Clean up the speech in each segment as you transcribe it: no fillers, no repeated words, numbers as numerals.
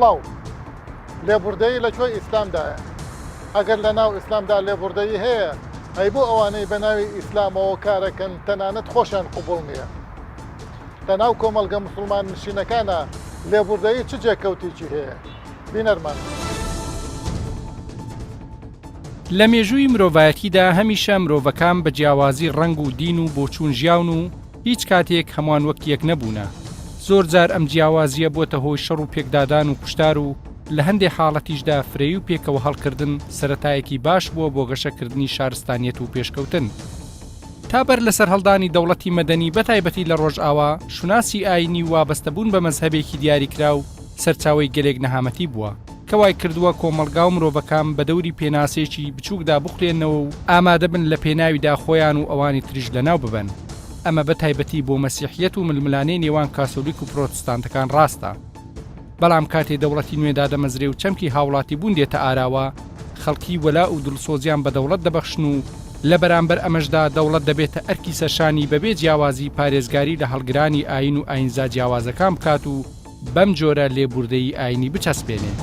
تەواو لێبوردەیی لەکوێ ئیسلامدایە ئەگەر لە ناو ئیسلامدا لێبوردەیی هەیە ئەی بۆ ئەوانەی بە ناوی ئیسلامەوە کارەکەن تەنانەت خۆشیان قوبوڵ نییە لە ناو کۆمەڵگە موسڵمان نشینەکانە لێبوردەیی چ جێکەوتێکی هەیە بینەرمان لە مێژووی مرۆڤایەتیدا هەمیشە مرۆڤەکان بە جیاوازی ڕەنگ و دین و بۆچوون ژیاون و هیچ کاتێک هەمووان وەک یەک نەبوونە زۆر جار ئەم جیاوازیە بۆتە هۆی شەڕ و پێکدادان و کوشتار و لە هەندێک حاڵەتیشدا فرێی و پێکەوە هەڵکردن سەرەتایەکی باش بووە بۆ گەشەکردنی شارستانیەت و پێشکەوتن تابەر لەسەر هەڵدانی دەوڵەتی مەدەنی بەتایبەتی لە ڕۆژئاوا شوناسی ئاینی و وابەستەبوون بە مەزهەبێکی دیاریکرا و سەرچاوەی گەلێک نەهامەتی بووە کەوای کردووە کۆمەڵگا و مرۆڤەکان بە دەوری پێناسێکی بچووکدا بخڵێنەوە و ئامادە بن لە پێناویدا خۆیان و ئەوانی تریش لەناو ببەن ئەمە بەتایبەتی بۆ مەسیحیەت و ململانەی نێوان کاسۆلیک و پرۆتستانتەکان ڕاستە بەڵام کاتێ دەوڵەتی نوێدا دەمەزرێ و چەمکی هاوڵاتی بوون دێتە ئاراوە خەڵکی وەلا و دڵسۆزیان بە دەوڵەت دەبەخشن و لە بەرامبەر ئەمەشدا دەوڵەت دەبێتە ئەرکی سەرشانی بەبێ جیاوازی پارێزگاری لە هەڵگرانی ئاین و ئاینزا جیاوازەکان بکات و بەم جۆرە لێبوردەی ئاینی بچەسپێنێ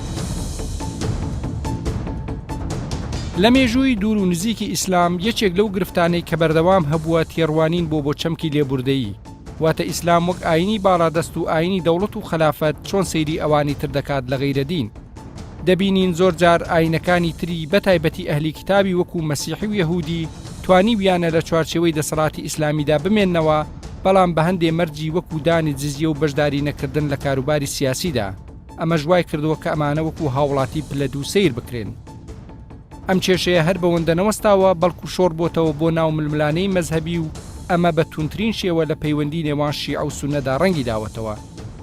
لە مێژووی دوور و نزیکی ئیسلام یەکێک لەو گرفتانەی کە بەردەوام هەبووە تێڕوانین بۆ چەمکی لێبوردەیی واتە ئیسلام وەک ئاینی باڵادەست و ئاینی دەوڵەت و خلافەت چۆن سەیری ئەوانی تر دەکات لە غەیرە دین دەبینین زۆر جار ئاینەکانی تری بەتایبەتی ئەهلی کتابی وەکو مەسیحی و یەهودی توانی ویانە لە چوارچێوەی دەسەڵاتی ئیسلامیدا بمێننەوە بەڵام بە هەندێ مەرجی وەکو دانی جزیە و بەشداری نەکردن لە کاروباری سیاسیدا ئەمە ژوای کردووە کە ئەمانە وەکو هاوڵاتی پلە دوو سیر بکرێن ئەم کێشەیە هەر بەوەندە نەوەستاوە بەڵکو شۆڕ بۆتەوە بۆ ناو ململانەی مەزهەبی و ئەمە بە تونترین شێوە لە پەیوەندی نێوان شیعە و سونەدا ڕەنگی داوەتەوە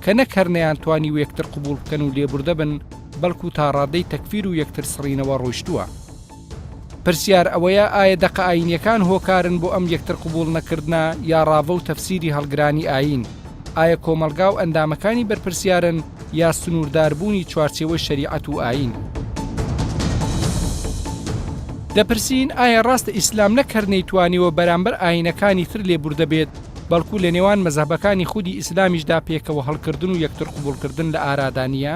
کە نەک هەرنەیان توانی و یەکتر قبول بکەن و لێبوردە بن بەڵکو تا ڕادەی تەکفیر و یەکتر سڕینەوە ڕۆیشتووە پرسیار ئەوەیە ئایا دەقە ئاینیەکان هۆکارن بۆ ئەم یەکتر قبول نەکردنا یا ڕاوە و تەفسیری هەڵگرانی ئاین ئایا کۆمەلگا و ئەندامەکانی بەرپرسیارن یا سنوورداربوونی چوارچێوەی شەریعەت و ئاین دەپرسین ئایا ڕاستە ئیسلام نەکردنەی توانیوە بەرامبەر ئاینەکانی تر لێبوردە بێت بەڵکو لە نێوان مەزهبەکانی خودی ئیسلامیشدا پێکەوە هەڵکردن و یەکتر قبولکردن لە ئارادانیە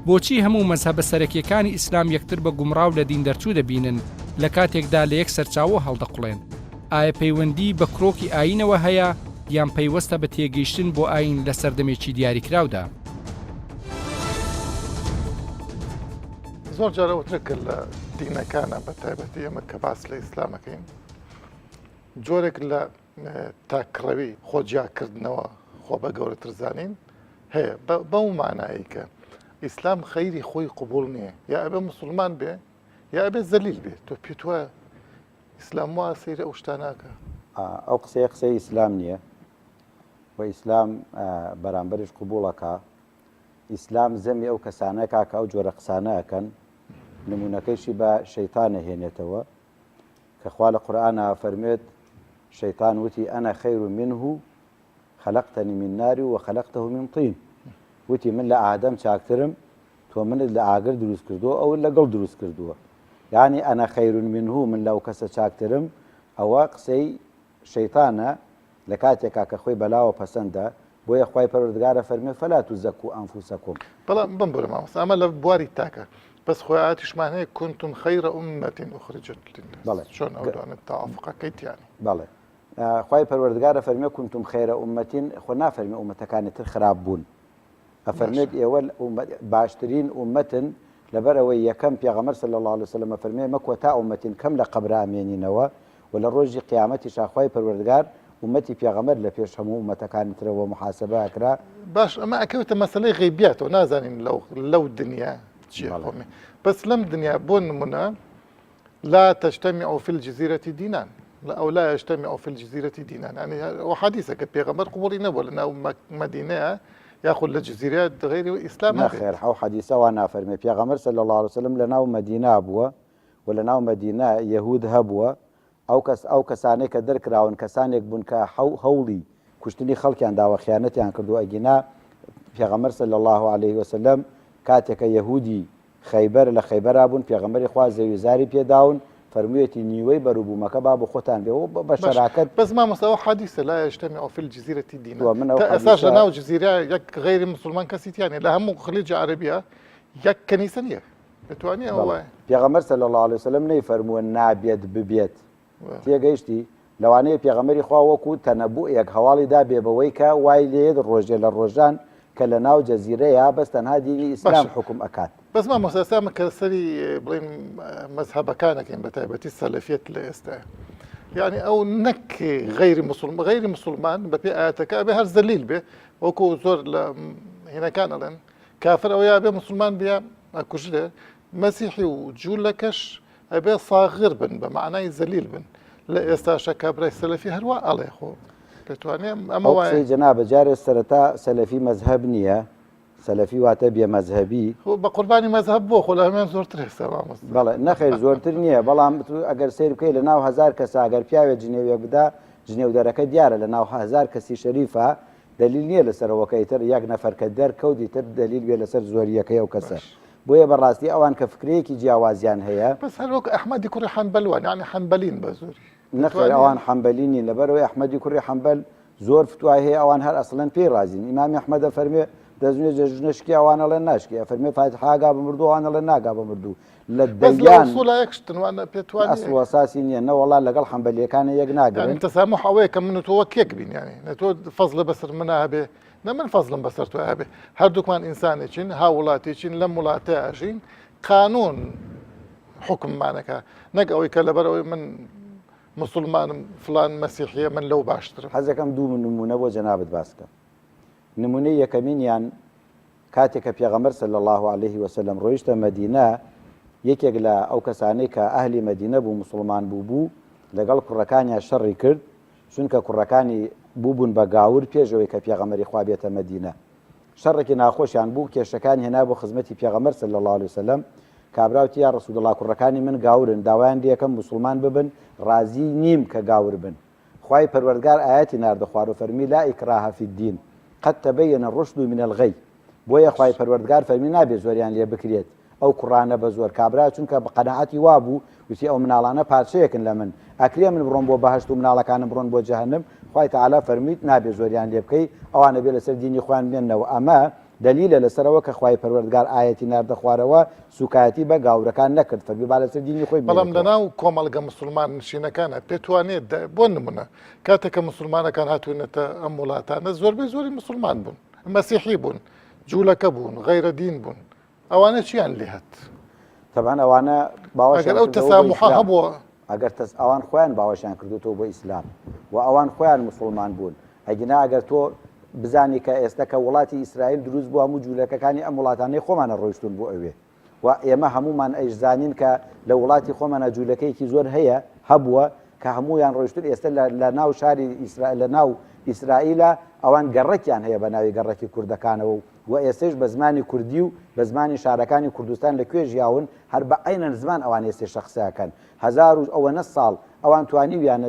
بۆچی هەموو مەزهبە سەرەکیەکانی ئیسلام یەکتر بە گومڕاو لە دین دەرچوو دەبینن لە کاتێکدا لە یەک سەرچاوە هەڵدەقڵێن ئایا پەیوەندی بە کڕۆکی ئاینەوە هەیە یان پەیوەستە بە تێگەیشتن بۆ ئاین لە سەردەمێکی دیاریکراودا زۆر جارە وترە کرد لە دینەکانە بە تایبەتی ئەمە کە باس لە ئیسلامەکەین جۆرێک لە تاکڕەوی خۆجیاکردنەوە خۆ بە گەورەتر زانین هەیە بەو مانایی کە ئیسلام خەیری خۆی قبول نییە یا ئەبێ موسڵمان بێ یا ئەبێ زەلیل بێ تۆ پێت وایە ئیسلام وا سەیرە ئەو شتاناکە ئەو قسەی ئیسلام نییە و ئیسلام بەرامبەرش قبولەکە ئیسلام زەمی ئەو کەسانەکە کە ئەو جۆرە قسانەکەن نمونونەکەیشی بە شەیتانە هێنێتەوە کە خوا لە قورئانە فەرمێت شەیتان وتی ئەنە خەیر منه خەلەقتەنی من نار و خەلەقتەه من طین وتی من لە ئادەم چاکترم تۆ منت لە ئاگر دروست کردووە ئەو لەگەڵ دروست کردووە یعنی ئەنە خەیر منه من لەو کەسە چاکترم ئەوە قسەی شەیتانە لە کاتێکا کە خۆی بەلاوە پەسەندە بۆیە خوای پەروەردگارە فەرمێ فەلا تزەکو ئەنفوسەکوم بەڵام بمبرە مامۆستا ئەمە لە بواری تاکە بەس خۆی ئاتیشمان هەیە کنتم خەیرە ئومەتین ئوخرجت للناس چۆن ئەو دوانێت تەوافقەکەیتیانی بەڵێ خوای پەروەردگارە فەرمێ کنتم خەیرە ئومەتین خۆ نافەرمێ ئومەتەکانی تر خراپ بوون ئەفەرمێت ئێوە باشترین ئومەتن لەبەرەوەی یەکەم پێغەمبەر صلی الله علیه وسلم فەرمێ مەکوە تا ئومەتین کەم لە قەبرا ئەمێنینەوە و لە ڕۆژی قیامەتیشا خوای پەروەردگار ئومەتی پێغەمبەر لە پێش هەموو ئومەتەکانی ترەوە محاسبە ئەکرا باش ئەمە ئەکەوتە مەسەلەی غەیبیاتەوە نازانین لەو دنیا چیە خۆمی بەس لەم دنیا بۆ نمونە لا تجتمع في الجزيرة دينان أو لا يجتمع في الجزيرة دينان يعني وحديثك بيغمبر قبولي نبول لأنه مدينة يأخذ لجزيرات غير إسلام خير حو حديثة وانا فرمي بيغمبر صلى الله عليه وسلم لناو مدينة أبوه ولناو مدينة يهود هبوه أو كسانيك درك راون كسانيك بنكا هولي كشتني خلقي عن داوى خيانتي عن كردو أجينا بيغمبر صلى الله عليه وسلم كاتك يهودي خەیبەر لە خەیبەرا بوون پێغەمبەری خوا زەویزاری پێداون فەرموویەتی نیوەی بەرووبوومەکە با بۆ خۆتان بێ بە شەراکەت بەس مامۆستا حەدیثە لا يجتمع في الجزيرة دينان ئەساس لە ناو جزیرە یەک غەیری موسڵمان کەسی تیانێ لە هەموو خلیج عەرەبیە یەک کەنیسە نییە دەتوانێت ئەوە پێغەمبەر صلی الله عليه وسلم نەیفەرمووە نابێت ببێت تێگەیشتی لەوانەیە پێغەمبەری خوا وەکو تەنەبوئێک هەواڵی دابێ بەوەی کە وای لێ ڕۆژێ لە ڕۆژان کە لە ناو جەزیرەیە بەس تەنها دینی ئیسلام حکم ئەکات بەس مامۆستاسامە کە سەری بڵین مەزهەبەکانەکەین بە تایبەتی سەلەفیەت لە ئێستا یعنی ئەو نەک غەیری مسلمان بە پێی ئاەتەکە ئەبێ هەر زەلیل بێ وەکو زۆر لە هێنەکان ئەڵێن کافر ئەوەیە بێ مسلمان بیا ئەکوژرێ مەسیحی و جوولەکەش ئەبێ ساغر بن بە معنای زەلیل بن لە ئێستاشە کابرای سەلەفی هەروە ئەڵێ خۆ دەتوانێت ئەمە وایە جەنابە جارێ سەرەتا سەلەفی مەزهەب نییە سەلەفی واتە بێ مەزهەبی بە قوربانی مەزهەب بۆ خۆ لەمێن زۆرتر هێستا مامۆستا بەڵێ نەخێر زۆرتر نییە بەڵام ئەگەر سیر بکەی لە ناو هەزار کەس ئەگەر پیاوێت جنێوێک بدا جنێودەرەکە دیارە لە ناو هەزار کەسی شەریفە دلیل نییە لەسەرەوەکەی تر یەک نەفەرکە دەرکەوتی تر دلیل بێ لەسەر زۆریەکەی ئەو کەسە بۆیە بەڕاستی ئەوان کە فکرەیەکی جیاوازیان هەیە بەس هەروەک ئەحمەدی کوڕی حەنبەلوان یعنی حەنبەلین بە زۆری نەخێر ئەوان حەنبەلینی لەبەرەوەی ئەحمەدی کوڕی حەنبەل زۆر فتوای هەیە ئەوان هەر ئەسڵەن پێی رازین ئیمامی ئەحمەدە فەرمێ دەزمێ جەژنشکی ئەوانە لە ناشکی فەرمێ فاتحاگا بە مردوو ئەوانە لە ناگا بە مردوو لە دەیان ئەسڵایەکشتنوانە پێتوانێت ئەسڵ وەساسی نییە نەوەڵا لەگەڵ حەنبەلیەکانە یەک ناگەن تەسامح ئەوەیە کە من و تۆ کێک بین یانی تۆ فەزلە بەسەر منە هەبێ نە من فەزلم بەسەر تۆ هەبێ هەردووکمان ئینسانێکین هاوڵاتێکین لەم وڵاتە ئاژین قانون حکممانەکە نەک ئەوەی کە لەبەرەوەی من مسلمانم فلان مەسیحیە من لەو باشترم حەزەکەم دوو نمونە بۆ جەنابەت باسکە نمونەی یەکەمینیان کاتێککە پێغەمبەر صلی الله عليه وسلم ڕۆیشتە مەدینە یەکێک لە ئەو کەسانەی کە ئەهلی مەدینە بوو مسلمان بوو لەگەڵ کوڕەکانیان شەڕی کرد چونکە کوڕەکانی بووبوون بە گاور پێشەوەی کە پێغەمبەری خوا بێتە مەدینە شەڕێکی ناخۆشیان بوو کێشەکان هێنا بۆ خزمەتی پێغەمبەر صلی الله عليه وسلم کابراوتی یا ڕسول الله کوڕەکانی من گاورن داوایان دیەکەم مسلمان ببن ڕازی نیم کە گاور بن خوای پەروەردگار ئاەتی ناردە خوار و فەرمی لا ئیکراها فی الدین قد تبین الرشد من الغی بۆیە خوای پەروەردگار فەرمی نابێ زۆریان لێ بکرێت ئەو کوڕانە بە زۆر کابرا چونکە بە قەنەعەتی وا بوو وتی ئەو مناڵانە پارچەیەکن لە من ئەکرێ من بڕۆم بۆ بەهەشت و مناڵەکانم بڕۆن بۆ جەهەنم خوای تەعالا فەرمیت نابێ زۆریان لێ بکەی ئەوانە بێ لەسەر دینی خۆیان بێننەوە ئەمە دلیلە لەسەرەوە کە خوای پەروەردگار ئاەتی ناردە خوارەوە سوکایەتی بە گاورەکان نەکرد فەرمی با لەسەر دینی خۆی بەڵام لەناو کۆمەڵگە مسلمان نشینەکانە پێتوانێت بۆ نمونە کاتێککە مسلمانەکان هاتوونەتە ئەم وڵاتانە زۆربەی زۆری مسلمان بوون مەسیحی بوون جوولەکە بوون غەیرە دین بوون ئەوانە چیان لێ هەت تەبان ئەوانە باوەشیان ئەو تەساموحە هەبووە ئەگەر ئەوان خۆیان باوەشیان کردوتەوە بۆ ئیسلام و ئەوان خۆیان مسلمان بوون ئەگینا ئەگەر تۆ بزانی کە ئێستا کە وڵاتی ئیسرائیل دروست بووە هەموو جوولەکەەکانی ئەم وڵاتانەی خۆمانە ڕۆیشتون بۆ ئەوێ و ئێمە هەمومان ئەیزانین کە لە وڵاتی خۆمانە جوولەکەیەکی زۆر هەیە هەبووە کە هەمویان ڕۆیشتون ئێستا لە ناو شاری لە ناو ئیسرائیلە ئەوان گەڕێکیان هەیە بە ناوی گەڕێکی کوردەکانەوە و ئێستش بە زمانی کوردی و بە زمانی شارەکانی کوردستان لەکوێ ژیاون هەر بە عینەن زمان ئەوان ئێستێ شەخسەکەن هەزار و ئەوەنە ساڵ ئەوان توانیویانە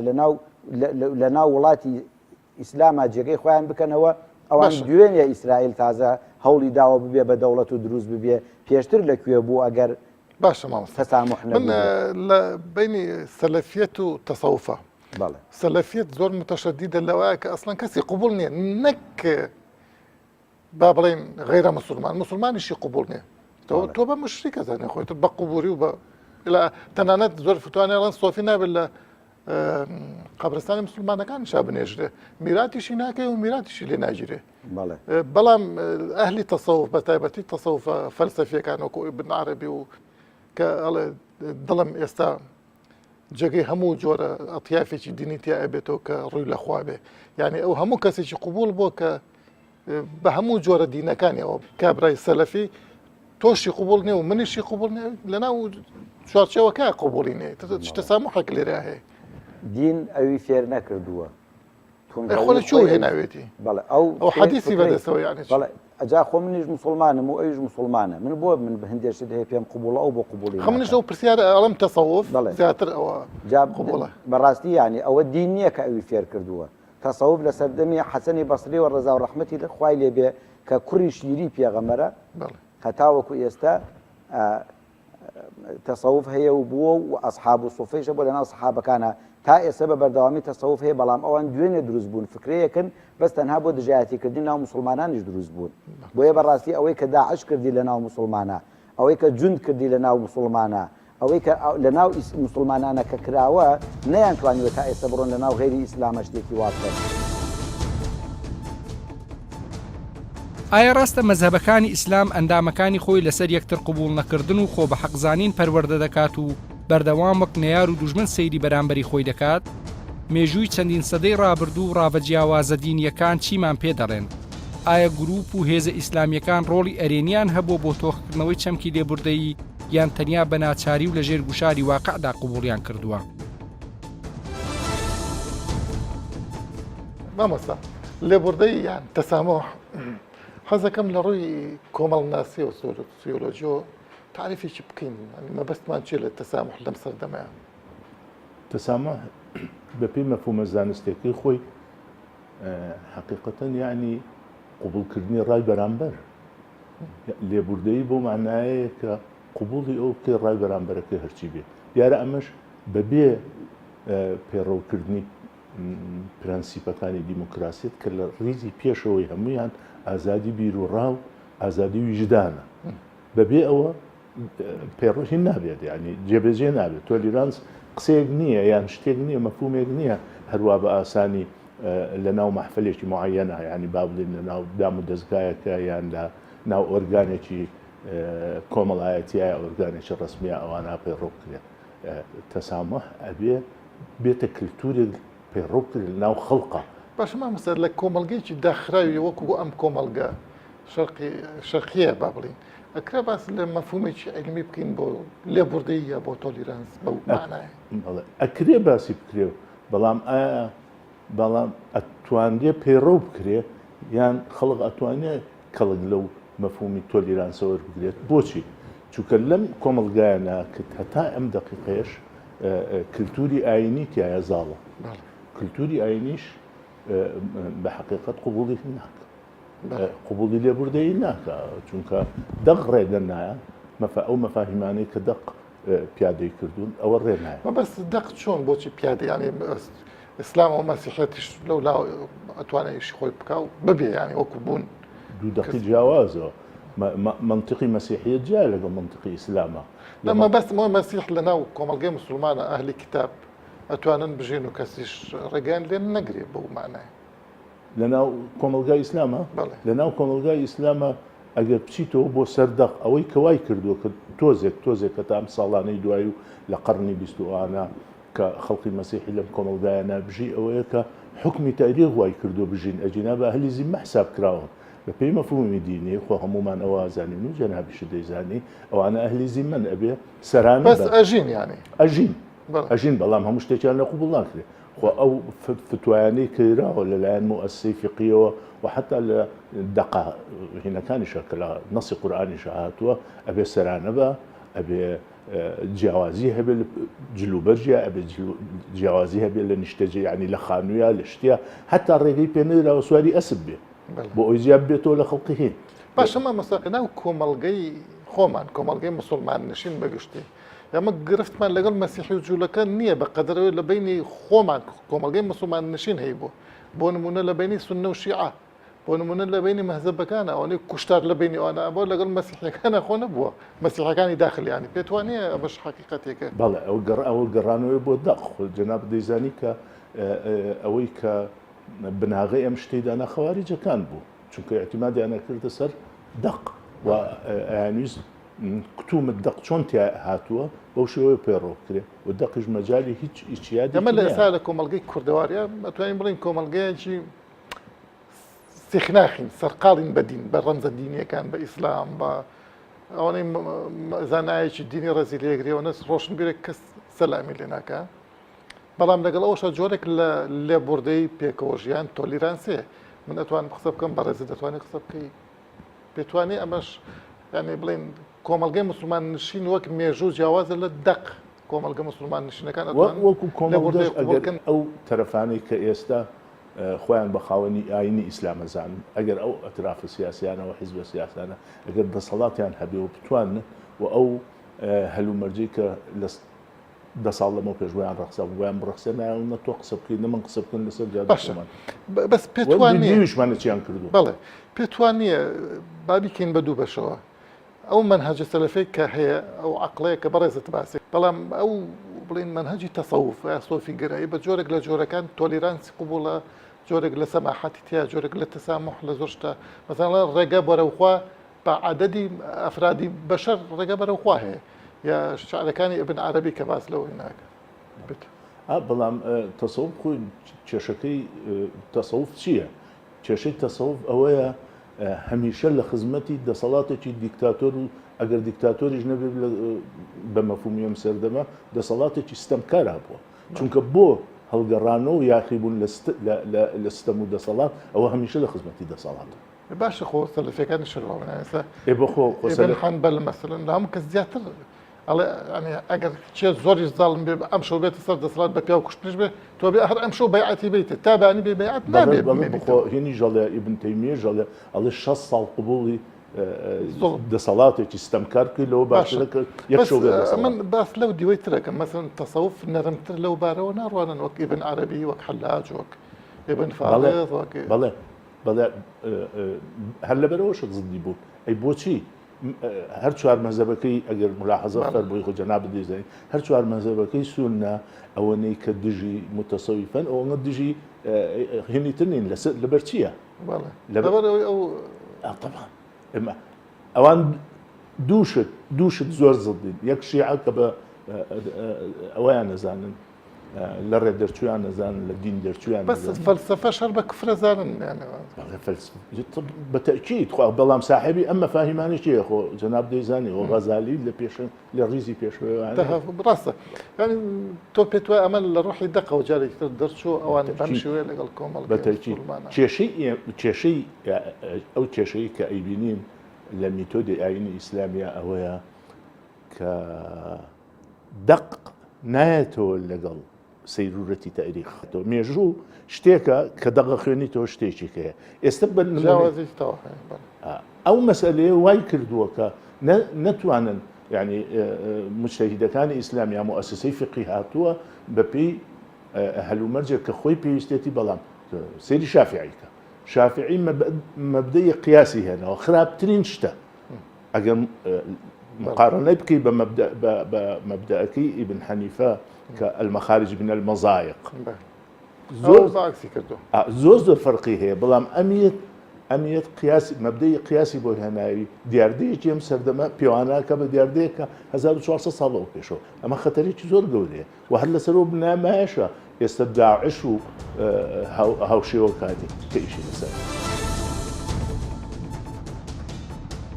لە ناو وڵاتی ئیسلامە جێگەی خۆیان بکەنەوە ئەوان دوێنێ ئیسرائیل تازە هەوڵی داوە ببێ بە دەوڵەت و دروست ببێ پێشتر لەکوێ بوو ئەگەر باشە مامۆستا تەسامح من لە بینی سەلەفیەت و تەسەوفە سەلەفیەت زۆر متەشەدیدە لەوەیە کە ئەسڵەن کەسی قبول نییە نەک با بڵێن غەیرە مسلمانیشی قبول نییە تۆ بە مشریک ئەزانێ خۆیتر بە قوبوری و بە تەنانەت زۆر فتوانێڵەن سۆفی نابێت لە قبرستانی مسلمانەکان شا بنێژرێ میراتیشی ناکەی و میراتیشی لێ ناگیرێ بەڵام ئەهلی تەسەوف بە تایبەتی تەسەوفە فەلسەفیەکان وەکو ئیبن عەرەبی و کە ئەڵێ دڵم ئێستا جێگەی هەموو جۆرە ئەتیافێکی دینی تیا ئەبێتەوە کە ڕووی لەخوا بێ یعنی ئەو هەموو کەسێکی قبول بۆ کە بە هەموو جۆرە دینەکانی ئەوە کابرای سەلەفی تۆشی قبول نییە و منیشی قبول نیە لەناو چوارچێوەکە قبولی نیە تەسامحێک لێرە هەیە دین ئەوی فێر نەکردووە خۆی چوو هێناوێتی ئەو حەدیثی بەدەستەوە یعنی ئەجا خۆ منیش مسلمانم و ئەویش مسلمانە من بۆ من بە هەندێکشت هەیە پێم قبوڵە ئەو بۆ قبولی منیش ئەو پرسیارە ئەڵم تەسەوف زیاتر ئەوە قبوڵە بەڕاستی یعنی ئەوە دین نییە کە ئەوی فێر کردووە تەسەوف لە سەردەمی حەسەنی بەسری و ڕەزا و ڕەحمەتی خوای لێبێ کە کوڕی شیری پێغەمبەرە هەتاوەکو ئێستا تەسەوف هەیە و بووە و ئەسحاب و سوفەیشە بۆ لەناو سەحابەکانە تا ئێستا بە بەردەوامی تەسەوف هەیە بەڵام ئەوان دوێنێ دروست بوون فکرەیەکن بەس تەنها بۆ دژایەتیکردنی ناو مسلمانانیش دروست بوون بۆیە بەڕاستی ئەوەی کە داعش کردی لە ناو مسلمانە ئەوەی کە جوند کردی لە ناو مسلمانە ئەوەی کە لە ناو مسلمانانە کە کراوە نەیانتوانیوە تا ئێستا بڕۆن لە ناو غێری ئیسلامە شتێکی وابکەن. ئایا ڕاستە مەزهەبەکانی ئیسلام ئەندامەکانی خۆی لەسەر یەکتر قبول نەکردن و خۆ بە حەقزانین پەروەردە دەکات و بەردەوام وەک نەیار و دوژمن سەیری بەرامبەری خۆی دەکات؟ مێژووی چەندین سەدەی ڕابردوو ڕاوە جیاوازە دینیەکان چیمان پێ دەڕێن؟ ئایا گروپ و هێزە ئیسلامیەکان ڕۆڵی ئەرێنیان هەبوو بۆ تۆخکردنەوەی چەمکی لێبوردەیی یان تەنیا بە ناچاری و لە ژێر گوشاری واقعدا قبوڵیان کردووە؟ مامۆستا لێبوردەی یان تەسامح حەزەکەم لە ڕووی کۆمەڵناسی و سۆسیۆلۆژی و تعریفێکی بکەین مەبەستمان چێ لە تەسامح لەم سەردەمەیە؟ تەسامح بەپێی مەفهومە زانستێکی خۆی حقیقەتەن یعنی قبولکردنی ڕای بەرامبەر لێبوردەیی بۆ معنایەیە کە قبوڵی ئەو بکەی ڕای بەرامبەرەکە هەرچی بێت دیارە ئەمەش بەبێ پێڕەوکردنی پرەنسیپەکانی دیموکراسیت کە لە ڕیزی پێشەوەی هەمویان ئازادی بیر و ڕاو ئازادی ویژدانە بەبێ ئەوە پێڕۆژی نابێت ینی جێبەجێ نابێت تۆلیرانس قسەیەک نییە یان شتێک نییە مەفهومێک نییە هەروە بە ئاسانی لە ناو مەحفلێکی معەنە ینی با بڵێن لە ناو دام و دەستگایەکە یان لە ناو ئۆرگانێکی کۆمەڵایەتیایە ئۆرگانێکی ڕسمیە ئەوانە پێڕۆ بکرێت تەسامح ئەبێ بێتە کللتورێک پێڕۆ کرد ناو خەڵقە باش مامۆستا لە کۆمەلگەیەکی داخراوی وەکو ئەم کۆمەلگە شەرقیە با بڵین ئەکرا باس لە مەفهومێکی علمی بکەین بۆ لێبوردەیی یا بۆ تۆلیرانس بەو معنایە ئەکرێ باسی بکرێ بەڵام ئایا بەڵام ئەتوانێ پەیڕۆ بکرێ یان خەڵق ئەتوانێت کەڵک لەو مەفهومی تۆلیرانسەوە بگرێت بۆچی؟ چونکە لەم کۆمەلگایانە کە هەتا ئەم دقیقەیەش کللتوری ئاینی تایە زاڵە کللتوری ئاینیش بە حقیقت قبوڵی ناکە قبوڵی لێبوردەیی ناکە چونکە دەق ڕێگە نایە ئەو مەفاهیمانەی کە دەق پیادەی کردوون ئەوە ڕێ نایە بەس دەق چۆن بۆچی پیادە ینی ئیسلام و مەسیحەتیش لەو لاو ئەتوانێتیشی خۆی بکە و ببێ ینی وەکو بوون دوو دەقی جیاوازەوە منطقی مەسیحیەت جیا لەگەڵ منطقی ئیسلامە لەمە بەس مەسیح لە ناو کۆمەلگەی مسلمانە ئەهلی کتاب ئەتوانن بژین و کەسیش ڕێگەیان لێن نەگرێ بەو معنایە لە ناو کۆمەلگای ئیسلامە لە ناو کۆمەلگای ئیسلامە ئەگەر بچیتەوە بۆ سەردەق ئەوەی کەوای کردووە کە تۆزێک کە تا ئەم ساڵانەی دوایی و لە قەرنی بیستوانە کە خەڵقی مەسیحی لەم کۆمەلگایانە بژی ئەوەیە کە حکمی تاریخ وای کردو بژین ئەجینا بە ئەهلی زیممە حساب کراوە بە پێی مەفهومی دینی خۆ هەمومان ئەوە ئازانین و جەنابیش دەیزانی ئەوانە ئەهلی زیممەن ئەبێ سەرانە بەس ئەژین یانی ئەژین بەڵام هەموو شتێکیان لە قوبوڵ ناکرێت خۆ ئەو فتوایانەی کراوە لەلایەن موئەسسەی فقیەوە و حتا لە دەقا هینەکانیشە کە لە نەسی قورئانیشە هاتووە ئەبێ سەرانە بە ئەبێ جیاوازی هەبێ جلوبەرجیا ئەبێ جیاوازی هەبێ لە نیشتەجێ ینی لە خانوویە لە شتیا حتا ڕێگەی پێنەراوە سواری ئەسب بێ بۆ ئەوی زیاب بێتەوە لە خەڵقی هین باشەمە مەساق ناو کۆمەلگەی خۆمان کۆمەلگەی مسلمان نشین بەگشتی ئەمە گرفتمان لەگەڵ مەسیحی و جوولەکە نییە بە قەدرەوەی لە بینی خۆمان کۆمەلگەی مسلمان نشین هەیە بۆ نمونە لە بینی سونە و شیعە بۆ نمونە لە بینی مەهزەبەکانە ئەوانەی کوشتار لە بینی ئەوانە بۆ لەگەڵ مەسیحیەکانە خۆ نەبووە مەسیحەکانی داخلیانی پێت وانە ئەمەش حەقیقەتێکە بەڵێ ئەو گەڕانەوەی بۆ دەق جەناب دەیزانی کە ئەوەی کە بناغی ئەم شتەیدانە خەواریجەکان بوو چونکە اعتیمادیانە کردە سەر دەق و ئەیانویست کتومت دەق چۆن هاتووە بەو شێوەیە پێڕۆ کرێ و دەقیش مەجای هیچ ئیچیادی ئەمە لە ئێستا لە کۆمەلگەی کوردەواریە ئەتوانین بڵین کۆمەلگەیەکی سیخناخین سەرقاڵین بەدین بە ڕەمزە دینیەکان بە ئیسلام بە ئەوانەی زانایەکی دینی ڕێزی لێگرێەوە ڕۆشن بیرێک کەس سەلامی لێ ناکە بەڵام لەگەڵ ئەوشە جۆرێک لە لێبوردەی پێکەوە ژیان تۆلیرانسێ من ئەتوانم قسە بکەم بە ڕێزی دەتوانێت قسە بکەی پێتوانێ ئەمەش یعنی بڵین کۆمەلگەی مسلمان نشین وەک مێژوو جیاوازە لە دەق کۆمەلگە مسلمان نشینەکان وەکو کۆمەلگەش ئەگەر ئەو تەرەفانەی کە ئێستا خۆیان بە خاوەنی ئاینی ئیسلامەزان ئەگەر ئەو ئەترافە سیاسیانەوە حیزبە سیاسانە ئەگەر دەسەڵاتیان هەبێ و بتوانن و ئەو هەلومەرجی کە دە ساڵ لەمە پێشویان ڕخسە بۆیان بڕخسە نایە تۆ قسە بکەین من قسە بکەن لەسەر جادەمان بەس پێتوانێشمانە چیان کردو بەڵێ پێتوانە بابیکەین بە دوو بەشەوە ئەو منهج سەلەفی کە هەیە ئەو عقلەیە کە بەڕێزت باسی بەڵام ئەو بڵین منهجی تەسەوف یا سۆفی گرایی بە جۆرێک لە جۆرەکان تۆلیرانسی قبوڵە جۆرێک لە سەماحەتی تیا جۆرێک لە تەسامح لە زۆر شتە مەسەڵەن ڕێگە بەرەوخوا بە عەدەدی ئەفرادی بەشەر ڕێگە بەرەوخوا هەیە یا شعرەکانی ئیبن عەرەبی کە باس لەوەی ناکە بەڵام تەسەوف خۆی کێشەکەی تەسەوف چییە؟ کێشەی تەسەوف ئەوەیە هەمیشە لە خزمەتی دەسەڵاتێکی دیکتاتۆر و ئەگەر دیکتاتۆریش نەبێت بە مەفهومیەم سەردەما دەسەڵاتێکی ستەمکارا بووە چونکە بۆ هەڵگەڕانەوە و یاخیبوون لە ستەم و دەسەڵات ئەوە هەمیشە لە خزمەتی دەسەڵات باشە خۆ سەلەفیەکانی شەڕاوە ئێستا بۆ ئیبن حەنبەل مەسەلەن لە هەموو کەس زیاتر ئەگەر چێ زۆری زاڵم بێ ئەم شەو بێتە سەر دەسەڵات بە پیا و کوشتنش بێ تۆ بێ هەر ئەم شەو بەیعەتی بیتە تابانی بێ بەیعەت نابێت هێنی ژەڵێ ئیبن تەیمیە ژەڵێ ئەڵێ 6 ساڵ قبوڵی دەسەڵاتێکی ستەمکار کرد لەوە باشترە کرد یەک شەو بێ من باس لەو دیوەی ترەکەم مەسەڵەن تەسەوف نەرمتر لەو بارەوە ناڕوانن وەک ئیبن عەرەبی وەک حەلاج وەک ئیبن فاضل وەک بەڵێ هەر لەبەرەوەش زدی بوو ئەی بۆچی هەر چوار مەزەبەکەی ئەگەر ملاحەزە فەرمووی خۆ جەناب دەیزانین هەر چوار مەزەبەکەی سونە ئەوەنەی کە دژی متەسەویفەن ئەوەنە دژی هێنیتر نین لەبەر چییە؟ لەبەرەوەی ئەو طبعا ئەوان دووشت زۆر زدین یەک شیعە کە بە ئەوەیان نەزانن لە ڕێ دەرچویان نەزانن لە دین دەرچویان بەس فەلسەفە شەر بە کفرە زانن بەتەکید بەڵام ساحبی ئەم مەفاهیمانی چیە خۆ جەناب دەیزانی ئەو غەزالی لە ڕیزی پێشوەوە ڕاستە تۆ پێت وایە ئەمە لە ڕۆحی دەقەوە جارێکی تر دەرچوو ئەوانە بەم شێوەیە لەگەڵ کۆمەڵ بەتەکید کێشەی ئەو کێشەی کە ئەیبینین لە میتۆدی ئاینی ئیسلامیە ئەوەیە کە دەق نایەتەوە لەگەڵ سەیرورەتی تاریخەوە مێژوو شتێکە کە دەغە خوێنیتەوە شتێکی هەیە ئێستا ئەو مەسئلەیە وای کردووە کە نەتوانن یعنی مجتەهیدەکانی ئیسلامی یا مؤسسەی فقهی هاتووە بەپێی هەلومەرجێک کە خۆی پێویستێتی بەڵام سەیری شافعیکە شافعی مەبدەی قیاسی هێنەوە خراپترین شتە ئەگەر مقارنەی بکەی بە مەبدەەکەی ئیبن حەنیفە کە المەخارج من المەزایق زۆر فەرقی هەیە بەڵام ئەمیت قیاسی مەبدەی قیاسی بۆ هێناوی دیاردەیەکی ئەم سەردەمە پێواناکە بە دیاردەیەکە 1400 ساڵەوە پێشەوە ئەمە خەتەرێکی زۆر گەورەیە و هەر لەسەرەوە بنامایەشە ئێستا داعش و هاوشێوەکانی کە ئیشی لەسەر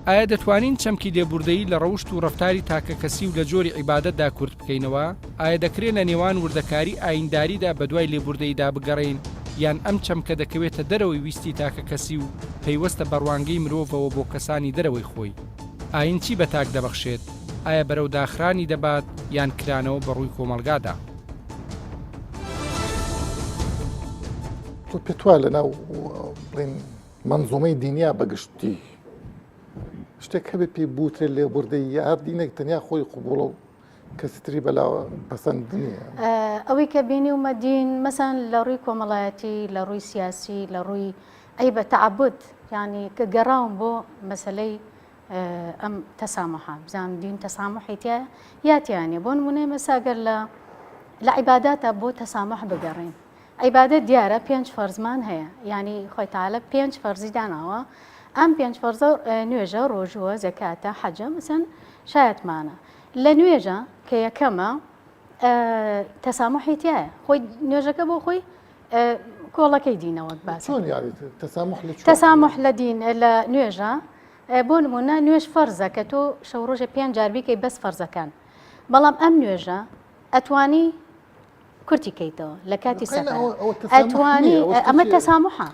ئایا دەتوانین چەمکی لێبوردەیی لە ڕەوشت و ڕەفتاری تاکە کەسی و لە جۆری عیبادەتدا کورت بکەینەوە؟ ئایا دەکرێت لە نێوان وردەکاری ئاینداریدا بە دوای لێبوردەییدا بگەڕین یان ئەم چەمکە دەکەوێتە دەرەوەی ویستی تاکە کەسی و پەیوەستە بەڕوانگەی مرۆڤەوە بۆ کەسانی دەرەوەی خۆی؟ ئاین چی بە تاک دەبەخشێت؟ ئایا بەرەو داخرانی دەبات یان کرانەوە بەڕووی کۆمەلگادا؟ تۆ پێتوە لەناو بڵین منزومەی دینیا بەگشتی شتێک هەبێ پێی بوترێ لێبوردەیی یا هەر دینێک تەنیا خۆی قبوڵە و کەسیتری بەلاوە پەسەند نییە ئەوەی کە بینی ومە دین مەسەن لە ڕووی کۆمەڵایەتی لە ڕووی سیاسی لە ڕووی ئەی بە تەعەبود ینی کە گەڕاوم بۆ مەسەلەی ئەم تەسامحە بزانم دین تەسامحی تایە یاتیانێ بۆ نمونەی مەساگەر لە عیباداتە بۆ تەسامح بگەڕین عیبادەت دیارە 5 فەرزمان هەیە ینی خۆی تاالە 5 فەرزی داناوە ئەم 5 فەرزە نوێژە ڕۆژووە زەکاتە حەجە مەسەن شایەتمانە لە نوێژە کە یەکەمە تەسامحی تایە خۆی نوێژەکە بۆ خۆی کۆڵەکەی دینەوە باس تەسامح لە دین لە نوێژە بۆ نمونە نوێژ فەرزە کە تۆ شەو ڕۆژە 5 جاربیکەی بەس فەرزەکان بەڵام ئەم نوێژە ئەتوانی کورتی کەیتەوە لە کاتی سەفەر ئەتوانی ئەمە تەسامحە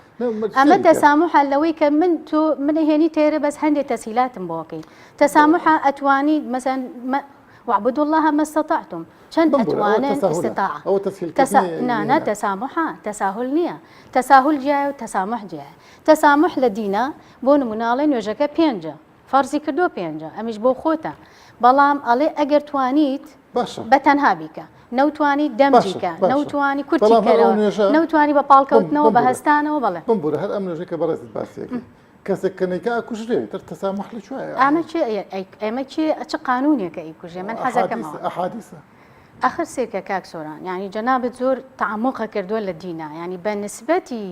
ئەمە تەسامحە لەوەی کە تۆ منهێنی تێرە بەس هەندێک تەسهیلاتم بۆکەی تەسامحە ئەتوانی مەسەن واعبدوا الله ما استطعتم چەند ئەتوانن استطاعة نانە تەسامحە تەساهل نییە تەساهل جیایە و تەسامح جیایە تەسامح لە دینە بۆ نموناڵێ نوێژەکە 5 فەرزی کردو 5 ئەمیش بۆ خۆتە بەڵام ئەڵێ ئەگەر توانیت بەتەنها بیکە نەوتوانی دەمجیکە نەوتوانی کورتی کەرەوە نەوتوانی بە پاڵکەوتنەوە بە هەستانەوە بڵێ بمبورە هەر ئەم نوێژەکە بەڕێزت باسیەکە کەسێک کەنێکە کوژرێ تر تەسامح لە کوێیە ئەمە چ قانونێکە ئیکوژێ من حەزەکەمەوە ئەحادیثە آخر سێرکە کاک سۆران یعنی جەنابەت زۆر تعمقە کردووە لە دینە ینی بە نسبەتی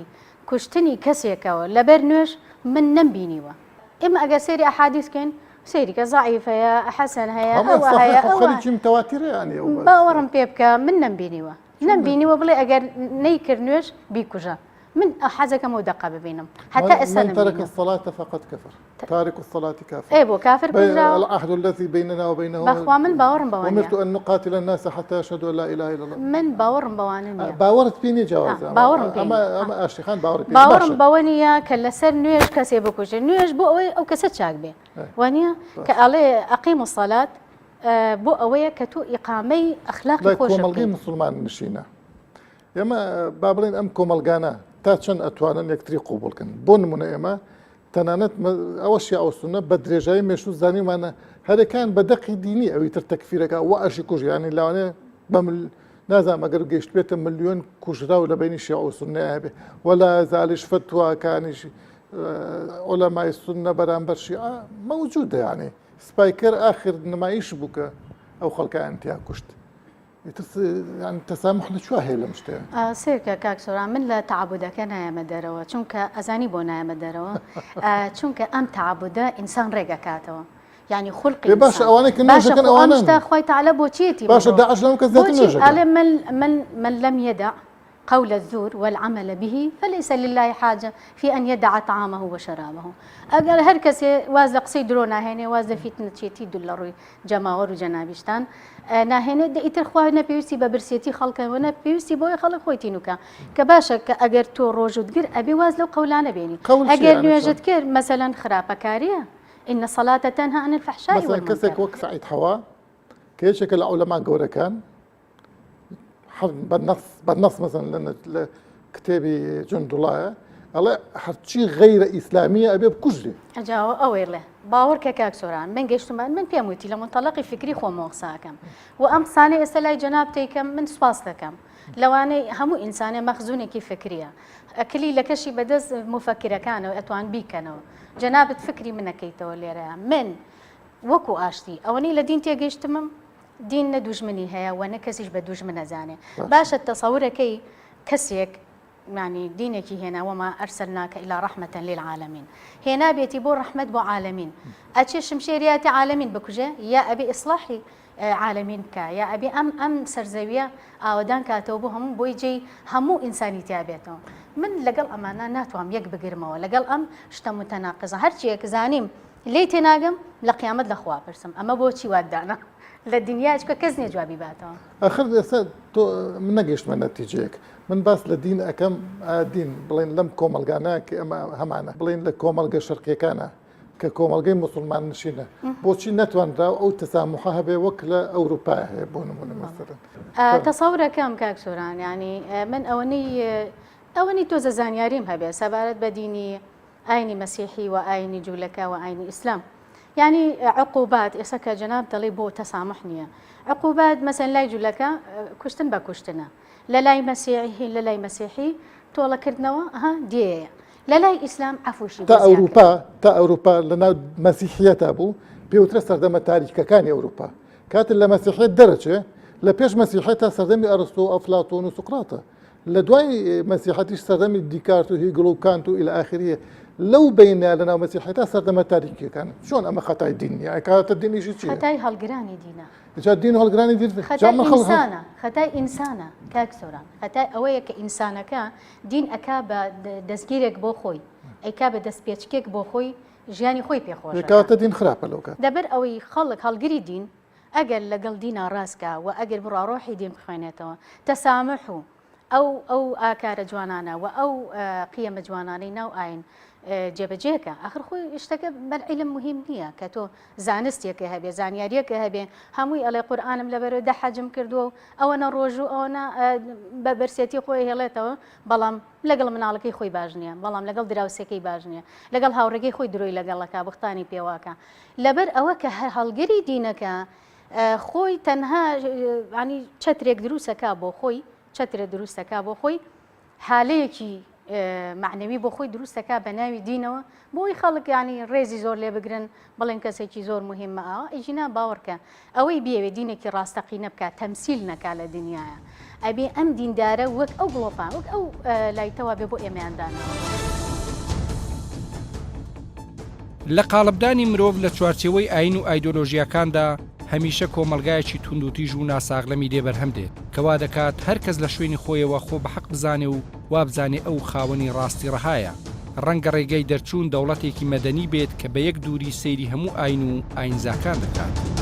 کوشتنی کەسێکەوە لەبەر نوێژ من نەمبینیوە ئێمە ئەگەر سێری ئەحادیثکەین سێریکە زعیف هەیە حەسەن هەیە ئەوە هەیە خەریکی متەواتیرە ینی باوەڕم پێ بکە من نەمبینیوە بڵێ ئەگەر نەیکرد نوێژ بیکوژە من حەزەکەم و دقە ببینم حتى ئێستا من ترك الصلاة فقد كفر تارك الصلاة كافر بۆ کافر العهد الذي بيننا وبينهم بەخوا من باوەڕم بەوانە أمرت أن نقاتل الناس حتى يشهدوا لا إله إلا الله من باوەڕم بەوانە نییە باوەڕت پێ نییە جیاوازە ئەمە ئاشتیخان باوەڕم بەوە نییە کە لەسەر نوێژ کەسێ بکوژێ نوێژ بۆ ئەوەی ئەو کەسە چاک بێ وانە کە ئەڵێ ئەقیم الصلاة بۆ ئەوەیە کە تۆ ئیقامەی ئەخلاقی خۆش کۆمەڵگەی مسلمان نشینە ئێمە با بڵێن ئەم کۆمەلگانە تا چەند ئەتوانن یەکتری قوبوڵکن بۆ نمونە ئێمە تەنانەت ئەوەشی ئەوسونە بە درێژایی مێشوو زانیمانە هەرەکان بە دەقی دینی ئەوی تر تەکفیرەکە و ئەشی کوژیانی لاوانێ بە نازانم ئەگەر گەیشت بێتە ملیۆن کوژرا و لە بینی شیعە و سوننەیە بێ وەلا زالیش فتواکانیش عولەمای سوننە بەرامبەر شیعە مەوجودە یعنی سپایکەر ئاخر نمایش بوو کە ئەو خەڵکیان تیا کوشت تەسامح لە کوێ هەیە لەم شتەیە سێرکە کاک سۆران من لە تعبودەکە نایەمە دەرەوە چونکە ئەزانی بۆ نایەمە دەرەوە چونکە ئەم تعبودە ئینسان ڕێگەکاتەوە يعني خلقي باش اوانك الناس كان اوانا مشتا خوي تعالى بوتيتي باش داعش لهم كذات قال من لم يدع قول الزور والعمل به فليس لله حاجة في أن يدع طعامه وشرابه أقل هركس وازل قصي درونا هنا وازل فتنة شيتي دولار جماور وجنابشتان ناهنه دئتر خواه نبيوسي ببرسيتي خلقه ونبيوسي بوي خلق خويتينوكا كباشك أجر تو روجود جر أبي وازلو قولانه بيني أجر نوجد كر مثلا خرافة كارية إن الصلاة تنهى عن الفحشاء والمنكر مثلا كسك وقف عيد حوا كيشك العلماء جورا كان بالنص مثلا لكتابي جند الله الله حرتشي غير إسلامية أبي بكجري أجاو أويله باور كاك سوران من جشت من بيموتي لمنطلق فكري خو موقساكم وأم صانع إسلاي جنابتكم من سباستكم لو أنا همو إنسانة مخزونة كيف فكرية أكلي لكشي بدز مفكرة كانوا أتوان بي كانوا جنابة فكري من كيتو اللي من وكو آشتي أوني لدين تيجيشتمم دين ندوج مني هيا وانا كسيش بدوج من زانه باش التصور كي كسيك يعني دينك هنا وما أرسلناك إلى رحمة للعالمين هنا بيتبور رحمة بو عالمين أتشيش مشيريات عالمين بكجة يا أبي إصلاحي عالمين كا يا أبي أم سرزوية أودان كاتوبهم بويجي همو إنساني تابعتهم من لقل أمانة ناتوام يك بقرمه لقل أم شتا متناقضة هرشي يك زانيم ليه تناقم لقيامة لخوا برسم أما بوشي وادانا للدنيا كزني جوابي باتوا آخر من نجيش من نتيجيك من بس لدين أكم دين بلين لم كومل جاناك أما همعنا بلين لكومل شرقي كنا ككومل جيم مسلمان نشينا بوشي نتوان راو أو تسامحها بوكلة أوروبا بون مثلا تصور كم كاك سوران يعني من أوني توز زانياريم هبه سبارت بديني أيني مسيحي وأيني جولكا وأيني إسلام يعني عقوبات إسكا جناب طلبوا تسامحني عقوبات مثلا لا يجوا لك كشتن بكشتنا لا مسيحي تولا كردنوا ها دي لا إسلام عفو شي تا أوروبا لنا مسيحية أبو بيوتر سردم تاريخ كان أوروبا كانت المسيحية درجة لبيش مسيحية سردم أرسطو أفلاطون وسقراط لدواي مسيحية سردم ديكارت وهيجلو كانتو إلى آخره لو بين لنا مسيحية سردم تاريخي كان شلون أما خطأ الدين يعني كانت الدين شيء خطأ هالجراني دينا جا الدين هالجراني دين خطأ إنسانة كاكسوران خطأ أويك إنسانة كا دين أكاب دسجيرك بوخوي أكاب دسبيتشكك بوخوي جاني خوي بيخوش كانت الدين خرابة لو كان دبر أوي خلق هالجري دين أجل لقل دينا راسكا وأجل برا روحي دين بخوينته تسامحوا أو آكار جوانانا أو قيم جوانانينا وآين جبجيكا آخر خوي اشتكى بالعلم مهم نية كتو زانستيك هبي زانياريك هبي هموي على قرآن ملبر ده حجم كردو أو أنا روجو أو أنا ببرسيتي خوي هلاتو بلام لقل من على كي خوي باجنيا بلام لقل دراوسكي باجنيا لقل هاورجي خوي دروي لقل لك بختاني بيواكا لبر أوك هالجري دينك خوي تنها يعني شتريك دروسك أبو خوي شتر دروسك أبو خوي حاليكي معنەوی بۆ خۆی دروستەکە بە ناوی دینەوە بۆی خەڵک ینی ڕێزی زۆر لێ بگرن بڵێن کەسێکی زۆر مهمە ئەوە ئیژینا باوەڕکە ئەوەی بێوێ دینێکی ڕاستەقینە بکات تەمسیل نەکا لە دنیاە ئەبێ ئەم دیندارە وەک ئەو گڵۆپان وەک ئەو لایتەوە بێ بۆ ئێمەیاندانەوە. لە قاڵبدانی مرۆڤ لە چوارچێوەی ئاین و ئایدۆلۆژیاکاندا هەمیشە کۆمەلگایەکی توندوتیژ و ناساغلەمی دێبەرهەم دێت کەوا دەکات هەر کەس لە شوێنی خۆیەوە خۆ بە حەق بزانێ و وابزانێ ئەو خاوەنی ڕاستی ڕەهایە ڕەنگە ڕێگەی دەرچوون دەوڵەتێکی مەدەنی بێت کە بە یەک دووری سەیری هەموو ئاین و ئاینزاکان دەکات.